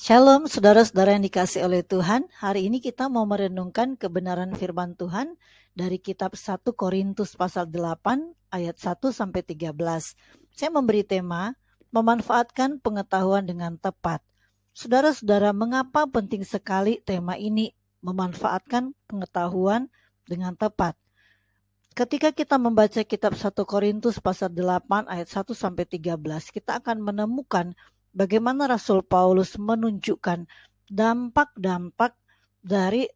Shalom saudara-saudara yang dikasih oleh Tuhan. Hari ini kita mau merenungkan kebenaran firman Tuhan dari kitab 1 Korintus pasal 8 ayat 1 sampai 13. Saya memberi tema memanfaatkan pengetahuan dengan tepat. Saudara-saudara, mengapa penting sekali tema ini, memanfaatkan pengetahuan dengan tepat? Ketika kita membaca kitab 1 Korintus pasal 8 ayat 1 sampai 13, kita akan menemukan bagaimana Rasul Paulus menunjukkan dampak-dampak dari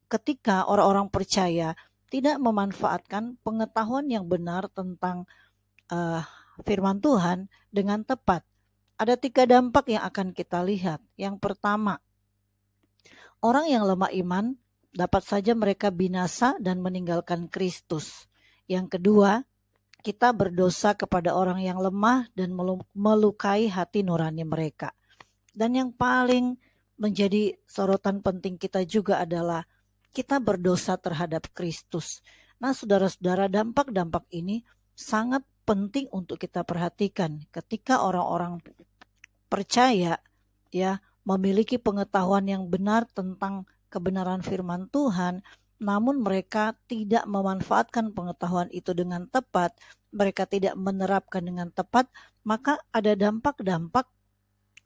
ketika orang-orang percaya tidak memanfaatkan pengetahuan yang benar tentang firman Tuhan dengan tepat. Ada 3 dampak yang akan kita lihat. Yang pertama, orang yang lemah iman dapat saja mereka binasa dan meninggalkan Kristus. Yang kedua, kita berdosa kepada orang yang lemah dan melukai hati nurani mereka. Dan yang paling menjadi sorotan penting kita juga adalah kita berdosa terhadap Kristus. Nah, saudara-saudara, dampak-dampak ini sangat penting untuk kita perhatikan ketika orang-orang percaya ya memiliki pengetahuan yang benar tentang kebenaran firman Tuhan, namun mereka tidak memanfaatkan pengetahuan itu dengan tepat, mereka tidak menerapkan dengan tepat, maka ada dampak-dampak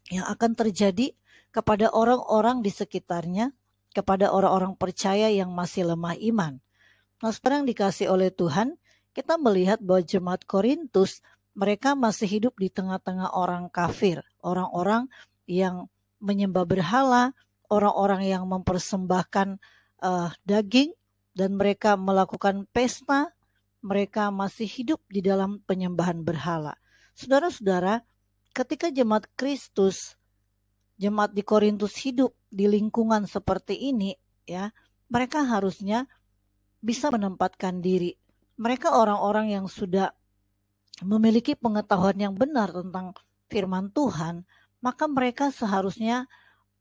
yang akan terjadi kepada orang-orang di sekitarnya, kepada orang-orang percaya yang masih lemah iman. Nah, sekarang dikasih oleh Tuhan, kita melihat bahwa jemaat Korintus, mereka masih hidup di tengah-tengah orang kafir, orang-orang yang menyembah berhala, orang-orang yang mempersembahkan daging, dan mereka melakukan pesta, mereka masih hidup di dalam penyembahan berhala. Saudara-saudara, ketika jemaat Kristus, jemaat di Korintus hidup di lingkungan seperti ini, ya, mereka harusnya bisa menempatkan diri. Mereka orang-orang yang sudah memiliki pengetahuan yang benar tentang firman Tuhan, maka mereka seharusnya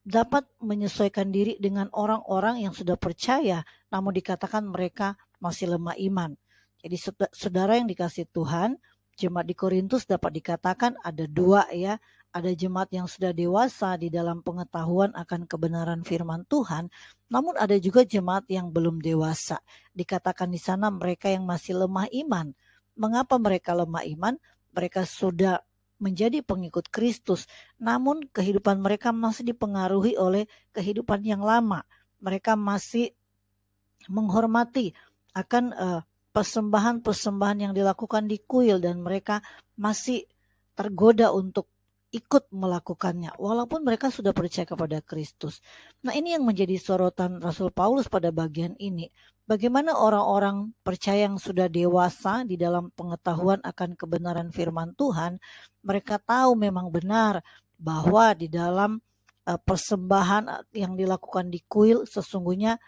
dapat menyesuaikan diri dengan orang-orang yang sudah percaya, namun dikatakan mereka masih lemah iman. Jadi saudara yang dikasih Tuhan, jemaat di Korintus dapat dikatakan ada 2 ya. Ada jemaat yang sudah dewasa di dalam pengetahuan akan kebenaran firman Tuhan, namun ada juga jemaat yang belum dewasa. Dikatakan di sana mereka yang masih lemah iman. Mengapa mereka lemah iman? Mereka sudah menjadi pengikut Kristus, namun kehidupan mereka masih dipengaruhi oleh kehidupan yang lama. Mereka masih menghormati akan persembahan-persembahan yang dilakukan di kuil, dan mereka masih tergoda untuk ikut melakukannya walaupun mereka sudah percaya kepada Kristus. Nah, ini yang menjadi sorotan Rasul Paulus pada bagian ini. Bagaimana orang-orang percaya yang sudah dewasa di dalam pengetahuan akan kebenaran firman Tuhan, mereka tahu memang benar bahwa di dalam persembahan yang dilakukan di kuil, sesungguhnya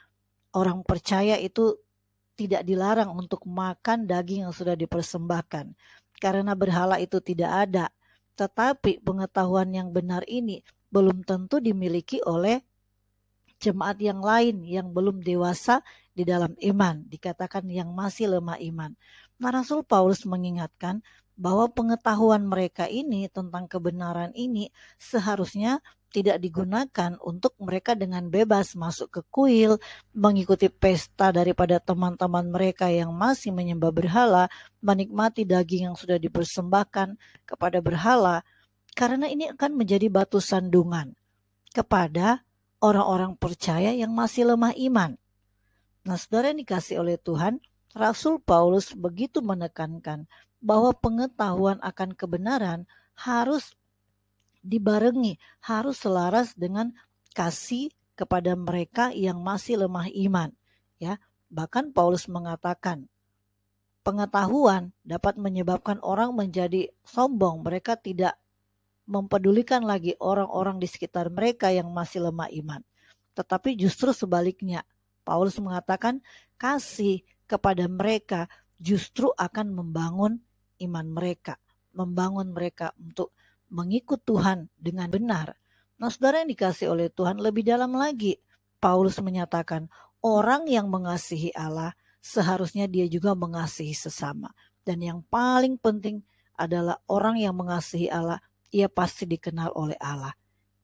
orang percaya itu tidak dilarang untuk makan daging yang sudah dipersembahkan, karena berhala itu tidak ada. Tetapi pengetahuan yang benar ini belum tentu dimiliki oleh jemaat yang lain yang belum dewasa di dalam iman, dikatakan yang masih lemah iman. Nah, Rasul Paulus mengingatkan bahwa pengetahuan mereka ini tentang kebenaran ini seharusnya tidak digunakan untuk mereka dengan bebas masuk ke kuil, mengikuti pesta daripada teman-teman mereka yang masih menyembah berhala, menikmati daging yang sudah dipersembahkan kepada berhala, karena ini akan menjadi batu sandungan kepada orang-orang percaya yang masih lemah iman. Nah, saudara yang dikasih oleh Tuhan, Rasul Paulus begitu menekankan bahwa pengetahuan akan kebenaran harus dibarengi, harus selaras dengan kasih kepada mereka yang masih lemah iman. Ya, bahkan Paulus mengatakan, pengetahuan dapat menyebabkan orang menjadi sombong. Mereka tidak mempedulikan lagi orang-orang di sekitar mereka yang masih lemah iman. Tetapi justru sebaliknya, Paulus mengatakan kasih kepada mereka justru akan membangun iman mereka, membangun mereka untuk mengikut Tuhan dengan benar. Nah, saudara yang dikasih oleh Tuhan, lebih dalam lagi, Paulus menyatakan orang yang mengasihi Allah seharusnya dia juga mengasihi sesama. Dan yang paling penting adalah orang yang mengasihi Allah, ia pasti dikenal oleh Allah.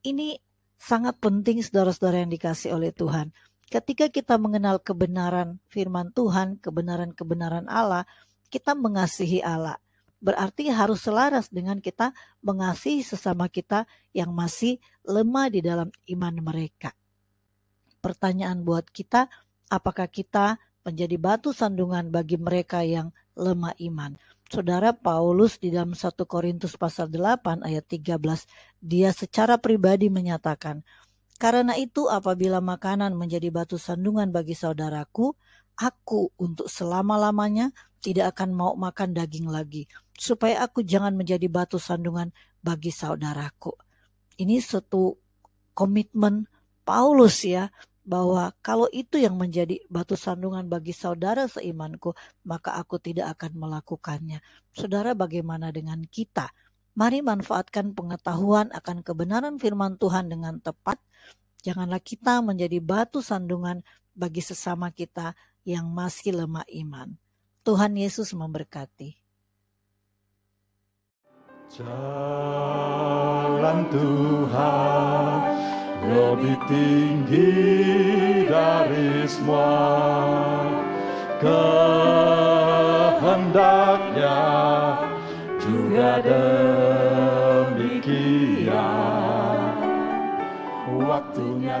Ini Sangat penting saudara-saudara yang dikasih oleh Tuhan. Ketika kita mengenal kebenaran firman Tuhan, kebenaran-kebenaran Allah, kita mengasihi Allah. Berarti harus selaras dengan kita mengasihi sesama kita yang masih lemah di dalam iman mereka. Pertanyaan buat kita, apakah kita menjadi batu sandungan bagi mereka yang lemah iman? Saudara Paulus di dalam 1 Korintus pasal 8 ayat 13, dia secara pribadi menyatakan, karena itu apabila makanan menjadi batu sandungan bagi saudaraku, aku untuk selama-lamanya tidak akan mau makan daging lagi, supaya aku jangan menjadi batu sandungan bagi saudaraku. Ini suatu komitmen Paulus ya, bahwa kalau itu yang menjadi batu sandungan bagi saudara seimanku, maka aku tidak akan melakukannya. Saudara, bagaimana dengan kita? Mari manfaatkan pengetahuan akan kebenaran firman Tuhan dengan tepat. Janganlah kita menjadi batu sandungan bagi sesama kita yang masih lemah iman. Tuhan Yesus memberkati. Jalan Tuhan lebih tinggi dari semua, kehendaknya juga demikian. Waktunya